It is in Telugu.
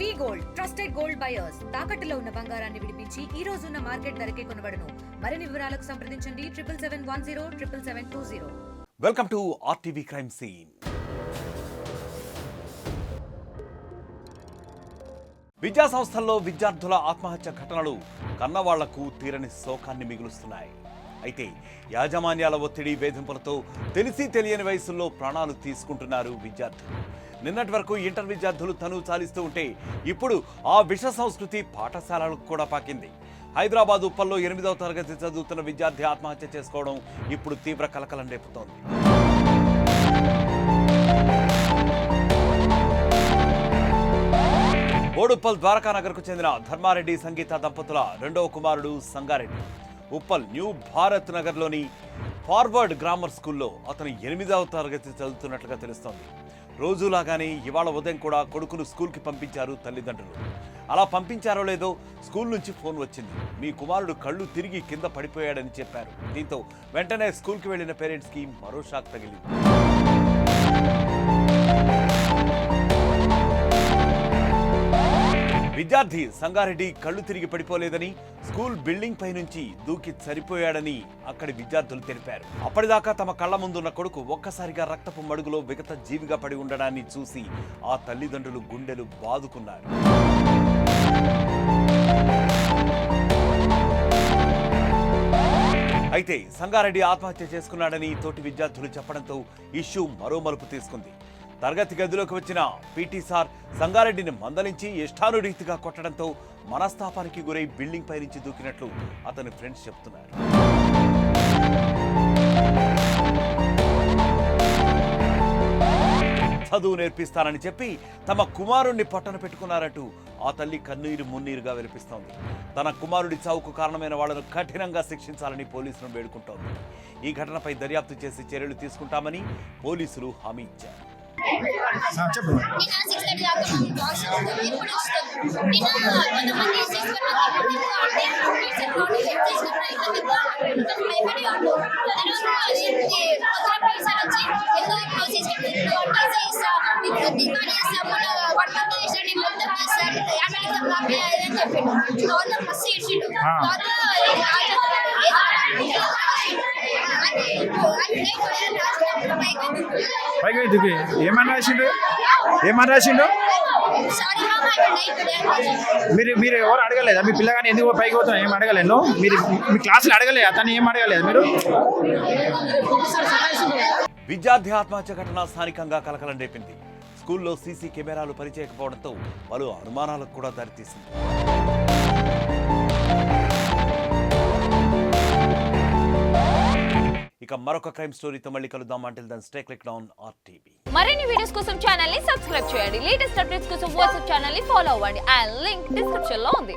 వి గోల్డ్ ట్రస్టెడ్ గోల్డ్ బయర్స్ తాకట్టులో ఉన్న బంగారాన్ని విడిపించి ఈ రోజు ఉన్న మార్కెట్ ధరకే కొనబడును. మరిన్ని వివరాలకు సంప్రదించండి 7710 welcome to RTV crime scene. విద్యా సంస్థల్లో విద్యార్థుల ఆత్మహత్య ఘటనలు కన్నవాళ్లకు తీరని శోకాన్ని మిగులుస్తున్నాయి. అయితే యాజమాన్యాల ఒత్తిడి వేధింపులతో తెలిసి తెలియని వయసుల్లో ప్రాణాలు తీసుకుంటున్నారు విద్యార్థులు. నిన్నటి వరకు ఇంటర్ విద్యార్థులు తనువు చాలిస్తూ ఉంటే ఇప్పుడు ఆ విష సంస్కృతి పాఠశాలలకు కూడా పాకింది. హైదరాబాద్ ఉప్పల్లో 8వ తరగతి చదువుతున్న విద్యార్థి ఆత్మహత్య చేసుకోవడం ఇప్పుడు తీవ్ర కలకలం రేపుతోంది. బోడుప్పల్ ద్వారకానగర్కు చెందిన ధర్మారెడ్డి సంగీత దంపతుల రెండవ కుమారుడు సంగారెడ్డి ఉప్పల్ న్యూ భారత్ నగర్లోని ఫార్వర్డ్ గ్రామర్ స్కూల్లో అతను 8వ తరగతి చదువుతున్నట్లుగా తెలుస్తోంది. రోజులాగానే ఇవాళ ఉదయం కూడా కొడుకును స్కూల్కి పంపించారు తల్లిదండ్రులు. అలా పంపించారో లేదో స్కూల్ నుంచి ఫోన్ వచ్చింది. మీ కుమారుడు కళ్ళు తిరిగి కింద పడిపోయాడని చెప్పారు. దీంతో వెంటనే స్కూల్కి వెళ్లిన పేరెంట్స్కి మరో షాక్ తగిలింది. విద్యార్థి సంగారెడ్డి కళ్ళు తిరిగి పడిపోలేదని, స్కూల్ బిల్డింగ్ పై నుంచి దూకి సరిపోయాడని అక్కడి విద్యార్థులు తెలిపారు. అప్పటిదాకా తమ కళ్ల ముందున్న కొడుకు ఒక్కసారిగా రక్తపు మడుగులో విగత జీవిగా పడి ఉండడాన్ని చూసి ఆ తల్లిదండ్రులు గుండెలు బాదుకున్నారు. అయితే సంగారెడ్డి ఆత్మహత్య చేసుకున్నాడని తోటి విద్యార్థులు చెప్పడంతో ఇష్యూ మరో మలుపు తీసుకుంది. తరగతి గదిలోకి వచ్చిన పీటీ సార్ సంగారెడ్డిని మందలించి ఇష్టానురీతిగా కొట్టడంతో మనస్తాపానికి గురై బిల్డింగ్ పై నుంచి దూకినట్లు అతని ఫ్రెండ్స్ చెప్తున్నారు. చదువు నేర్పిస్తానని చెప్పి తమ కుమారుణ్ణి పట్టన పెట్టుకున్నారంటూ ఆ తల్లి కన్నీరు మున్నీరుగా వినిపిస్తోంది. తన కుమారుడి చావుకు కారణమైన వాళ్లను కఠినంగా శిక్షించాలని పోలీసులను వేడుకుంటోంది. ఈ ఘటనపై దర్యాప్తు చేసి చర్యలు తీసుకుంటామని పోలీసులు హామీ ఇచ్చారు. ఏమని రాసిండు మీరు ఎవరు అడగలేదా? మీ పిల్లగాని ఎందుకు పైకి పోతాం ఏం అడగలేను? మీరు మీ క్లాసులు అడగలేదు, అతను ఏం అడగలేదు మీరు? విద్యార్థి ఆత్మహత్య ఘటన స్థానికంగా కలకలం రేపింది. స్కూల్లో సీసీ కెమెరాలు పనిచేయకపోవడంతో పలు అనుమానాలకు కూడా దారితీసింది. ఇక మరొక క్రైమ్ స్టోరీతో మళ్ళీ కలుద్దాం. Until then stay click down RTV. మరిన్ని వీడియోస్ కోసం ఛానల్ ని సబ్స్క్రైబ్ చేయండి. లేటెస్ట్ అప్డేట్స్ కోసం వాట్సాప్ ఛానల్ ని ఫాలో అవ్వండి. అండ్ లింక్ డిస్క్రిప్షన్ లో ఉంది.